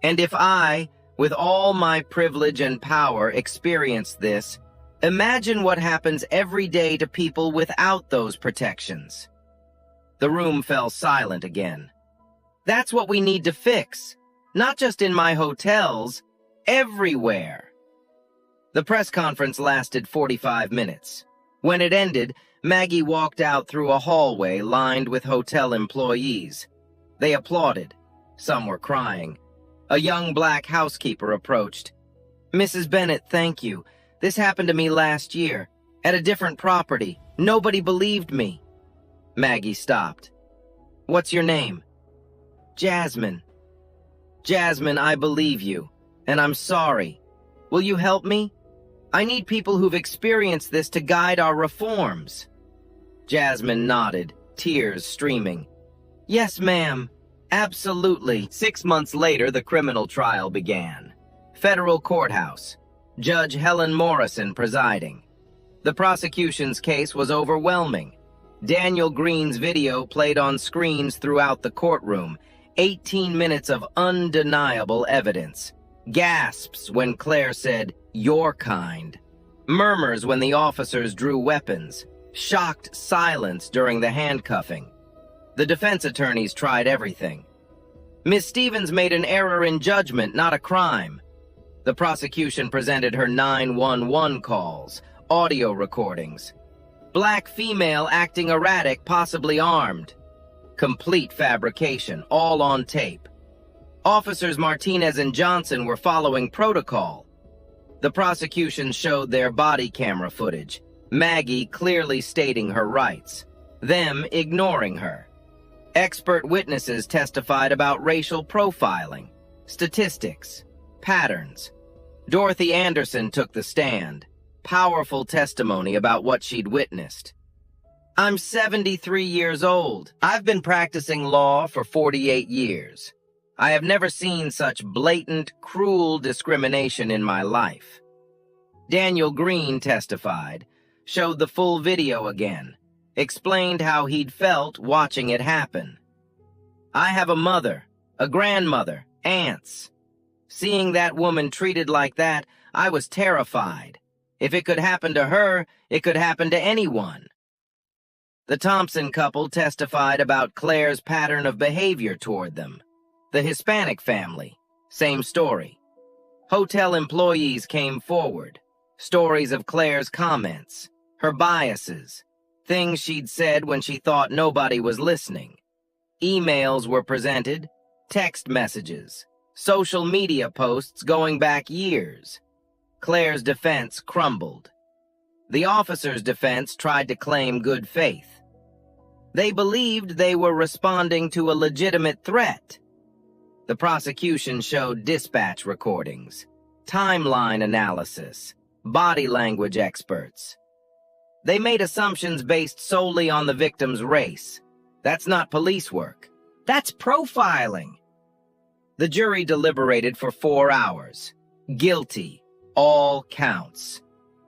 And if I, with all my privilege and power, experience this, imagine what happens every day to people without those protections. The room fell silent again. That's what we need to fix. Not just in my hotels, everywhere. The press conference lasted 45 minutes. When it ended, Maggie walked out through a hallway lined with hotel employees. They applauded. Some were crying. A young black housekeeper approached. Mrs. Bennett, thank you. This happened to me last year, at a different property. Nobody believed me. Maggie stopped. What's your name? Jasmine. Jasmine, I believe you, and I'm sorry. Will you help me? I need people who've experienced this to guide our reforms. Jasmine nodded, tears streaming. Yes, ma'am. Absolutely. 6 months later, the criminal trial began. Federal courthouse. Judge Helen Morrison presiding. The prosecution's case was overwhelming. Daniel Green's video played on screens throughout the courtroom. 18 minutes of undeniable evidence. Gasps when Claire said, "Your kind." Murmurs when the officers drew weapons. Shocked silence during the handcuffing. The defense attorneys tried everything. Ms. Stevens made an error in judgment, not a crime. The prosecution presented her 911 calls, audio recordings. Black female acting erratic, possibly armed. Complete fabrication, all on tape. Officers Martinez and Johnson were following protocol. The prosecution showed their body camera footage, Maggie clearly stating her rights, them ignoring her. Expert witnesses testified about racial profiling, statistics, patterns. Dorothy Anderson took the stand, powerful testimony about what she'd witnessed. I'm 73 years old. I've been practicing law for 48 years. I have never seen such blatant, cruel discrimination in my life. Daniel Green testified, showed the full video again, explained how he'd felt watching it happen. I have a mother, a grandmother, aunts. Seeing that woman treated like that, I was terrified. If it could happen to her, it could happen to anyone. The Thompson couple testified about Claire's pattern of behavior toward them. The Hispanic family, same story. Hotel employees came forward, stories of Claire's comments, her biases, things she'd said when she thought nobody was listening. Emails were presented, text messages, social media posts going back years. Claire's defense crumbled. The officer's defense tried to claim good faith. They believed they were responding to a legitimate threat. The prosecution showed dispatch recordings, timeline analysis, body language experts. They made assumptions based solely on the victim's race. That's not police work. That's profiling. The jury deliberated for 4 hours. Guilty. All counts.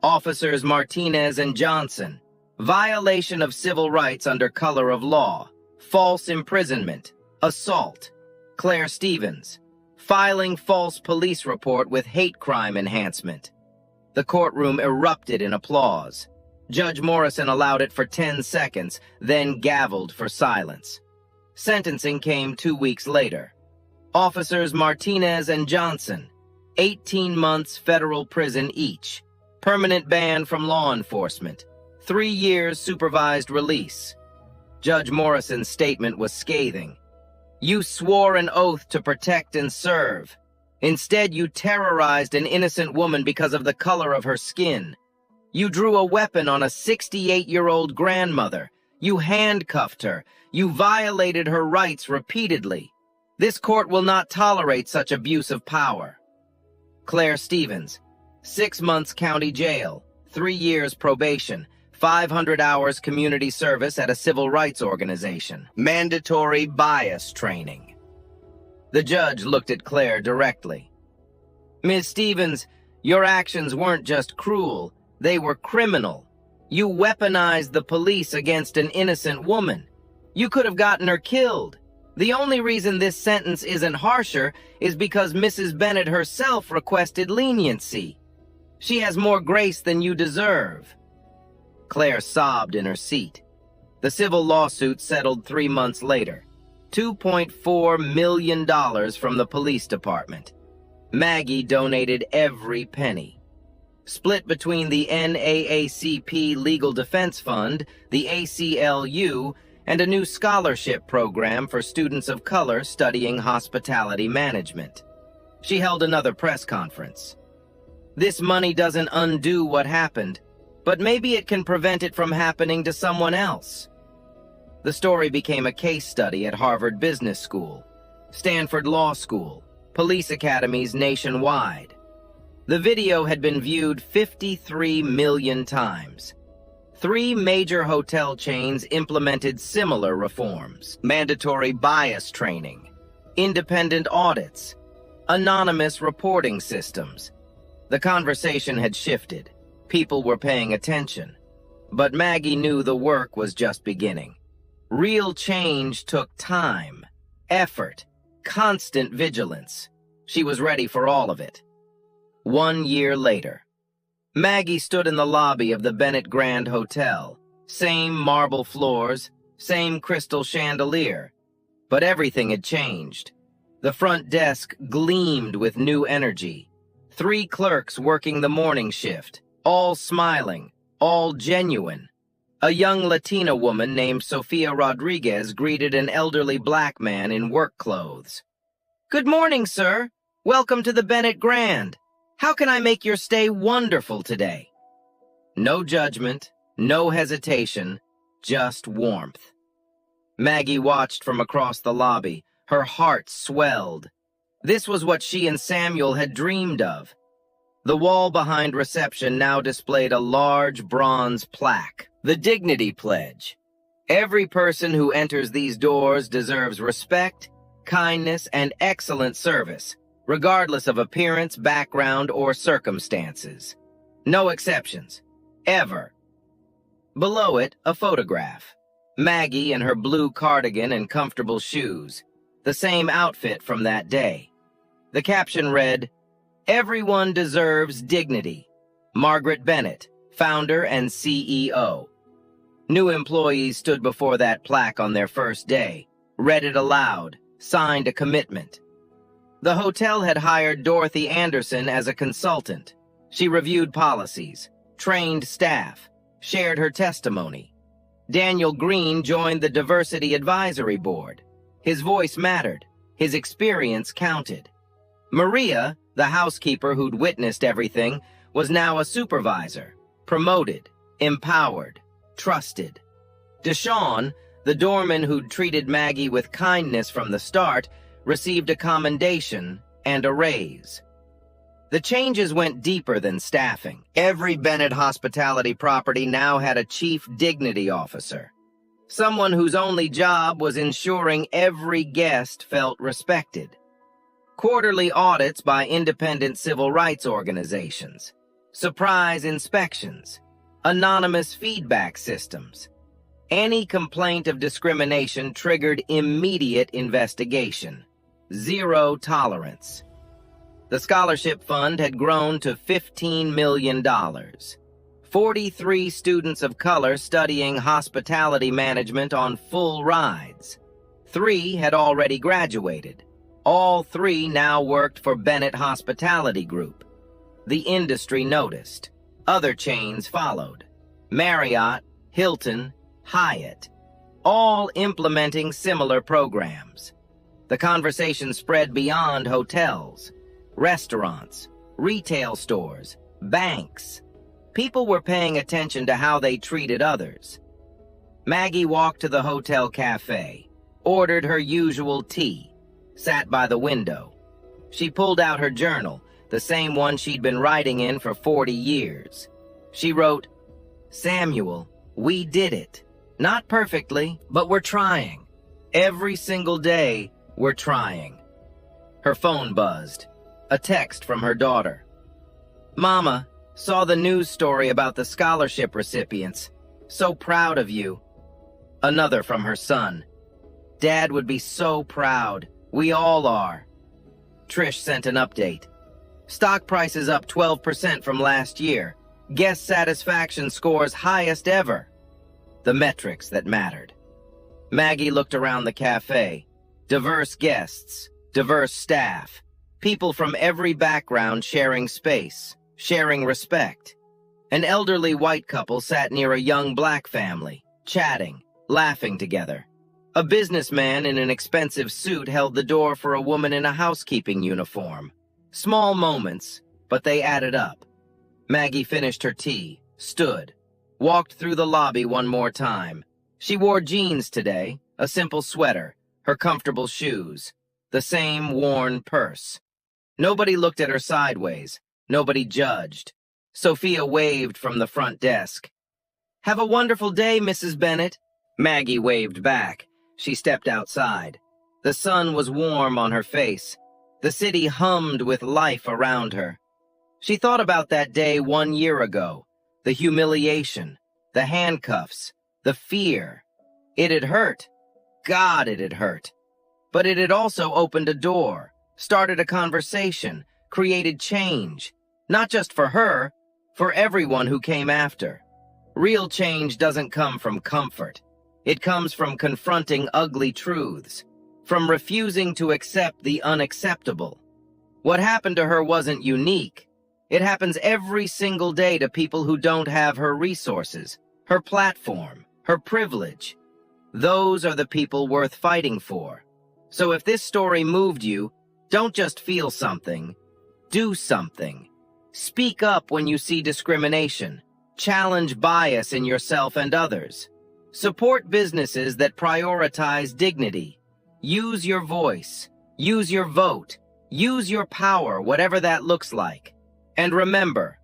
Officers Martinez and Johnson. Violation of civil rights under color of law. False imprisonment. Assault. Claire Stevens. Filing false police report with hate crime enhancement. The courtroom erupted in applause. Judge Morrison allowed it for 10 seconds, then gavelled for silence. Sentencing came 2 weeks later. Officers Martinez and Johnson, 18 months federal prison each, permanent ban from law enforcement, 3 years supervised release. Judge Morrison's statement was scathing. You swore an oath to protect and serve. Instead, you terrorized an innocent woman because of the color of her skin. You drew a weapon on a 68-year-old grandmother. You handcuffed her. You violated her rights repeatedly. This court will not tolerate such abuse of power. Claire Stevens, 6 months county jail, 3 years probation, 500 hours community service at a civil rights organization, mandatory bias training. The judge looked at Claire directly. Ms. Stevens, your actions weren't just cruel, they were criminal. You weaponized the police against an innocent woman. You could have gotten her killed. The only reason this sentence isn't harsher is because Mrs. Bennett herself requested leniency. She has more grace than you deserve. Claire sobbed in her seat. The civil lawsuit settled 3 months later. $2.4 million from the police department. Maggie donated every penny. Split between the NAACP Legal Defense Fund, the ACLU, and a new scholarship program for students of color studying hospitality management. She held another press conference. This money doesn't undo what happened, but maybe it can prevent it from happening to someone else. The story became a case study at Harvard Business School, Stanford Law School, police academies nationwide. The video had been viewed 53 million times. 3 major hotel chains implemented similar reforms: mandatory bias training, independent audits, anonymous reporting systems. The conversation had shifted. People were paying attention. But Maggie knew the work was just beginning. Real change took time, effort, constant vigilance. She was ready for all of it. 1 year later, Maggie stood in the lobby of the Bennett Grand Hotel. Same marble floors, same crystal chandelier. But everything had changed. The front desk gleamed with new energy. 3 clerks working the morning shift, all smiling, all genuine. A young Latina woman named Sofia Rodriguez greeted an elderly black man in work clothes. "Good morning, sir. Welcome to the Bennett Grand. How can I make your stay wonderful today?" No judgment, no hesitation, just warmth. Maggie watched from across the lobby. Her heart swelled. This was what she and Samuel had dreamed of. The wall behind reception now displayed a large bronze plaque, the Dignity Pledge. Every person who enters these doors deserves respect, kindness, and excellent service, regardless of appearance, background, or circumstances. No exceptions. Ever. Below it, a photograph. Maggie in her blue cardigan and comfortable shoes. The same outfit from that day. The caption read, "Everyone deserves dignity. Margaret Bennett, founder and CEO." New employees stood before that plaque on their first day, read it aloud, signed a commitment. The hotel had hired Dorothy Anderson as a consultant. She reviewed policies, trained staff, shared her testimony. Daniel Green joined the Diversity Advisory Board. His voice mattered. His experience counted. Maria, the housekeeper who'd witnessed everything, was now a supervisor, promoted, empowered, trusted. Deshawn, The doorman who'd treated Maggie with kindness from the start received a commendation and a raise. The changes went deeper than staffing. Every Bennett hospitality property now had a chief dignity officer, someone whose only job was ensuring every guest felt respected. Quarterly audits by independent civil rights organizations, surprise inspections, anonymous feedback systems. Any complaint of discrimination triggered immediate investigation. Zero tolerance. The scholarship fund had grown to $15 million. 43 students of color studying hospitality management on full rides. 3 had already graduated. All 3 now worked for Bennett Hospitality Group. The industry noticed. Other chains followed. Marriott, Hilton, Hyatt, all implementing similar programs. The conversation spread beyond hotels, restaurants, retail stores, banks. People were paying attention to how they treated others. Maggie walked to the hotel cafe, ordered her usual tea, sat by the window. She pulled out her journal, the same one she'd been writing in for 40 years. She wrote, "Samuel, we did it. Not perfectly, but we're trying. Every single day, we're trying." Her phone buzzed. A text from her daughter. "Mama, saw the news story about the scholarship recipients. So proud of you." Another from her son. "Dad would be so proud. We all are." Trish sent an update. "Stock prices up 12% from last year. Guest satisfaction scores highest ever." The metrics that mattered. Maggie looked around the cafe. Diverse guests, diverse staff, people from every background sharing space, sharing respect. An elderly white couple sat near a young black family, chatting, laughing together. A businessman in an expensive suit held the door for a woman in a housekeeping uniform. Small moments, but they added up. Maggie finished her tea, stood, walked through the lobby one more time. She wore jeans today, a simple sweater, her comfortable shoes, the same worn purse. Nobody looked at her sideways. Nobody judged. Sophia waved from the front desk. "Have a wonderful day, Mrs. Bennett." Maggie waved back. She stepped outside. The sun was warm on her face. The city hummed with life around her. She thought about that day 1 year ago. The humiliation, the handcuffs, the fear. It had hurt. God, it had hurt. But it had also opened a door, started a conversation, created change. Not just for her, for everyone who came after. Real change doesn't come from comfort. It comes from confronting ugly truths, from refusing to accept the unacceptable. What happened to her wasn't unique. It happens every single day to people who don't have her resources, her platform, her privilege. Those are the people worth fighting for. So if this story moved you, don't just feel something, do something. Speak up when you see discrimination. Challenge bias in yourself and others. Support businesses that prioritize dignity. Use your voice. Use your vote. Use your power, whatever that looks like. And remember,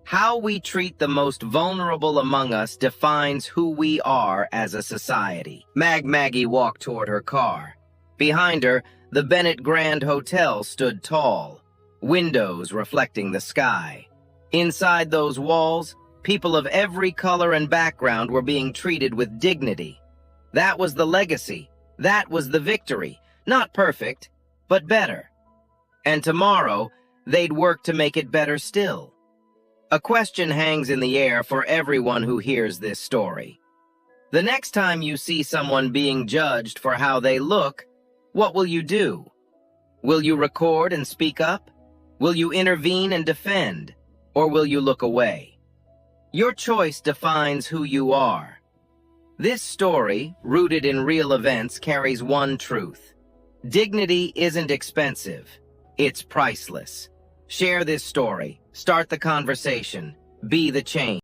how we treat the most vulnerable among us defines who we are as a society. Maggie walked toward her car. Behind her, the Bennett Grand Hotel stood tall, windows reflecting the sky. Inside those walls, people of every color and background were being treated with dignity. That was the legacy. That was the victory. Not perfect, but better. And tomorrow, they'd work to make it better still. A question hangs in the air for everyone who hears this story. The next time you see someone being judged for how they look, what will you do? Will you record and speak up? Will you intervene and defend? Or will you look away? Your choice defines who you are. This story, rooted in real events, carries one truth. Dignity isn't expensive. It's priceless. Share this story. Start the conversation. Be the change.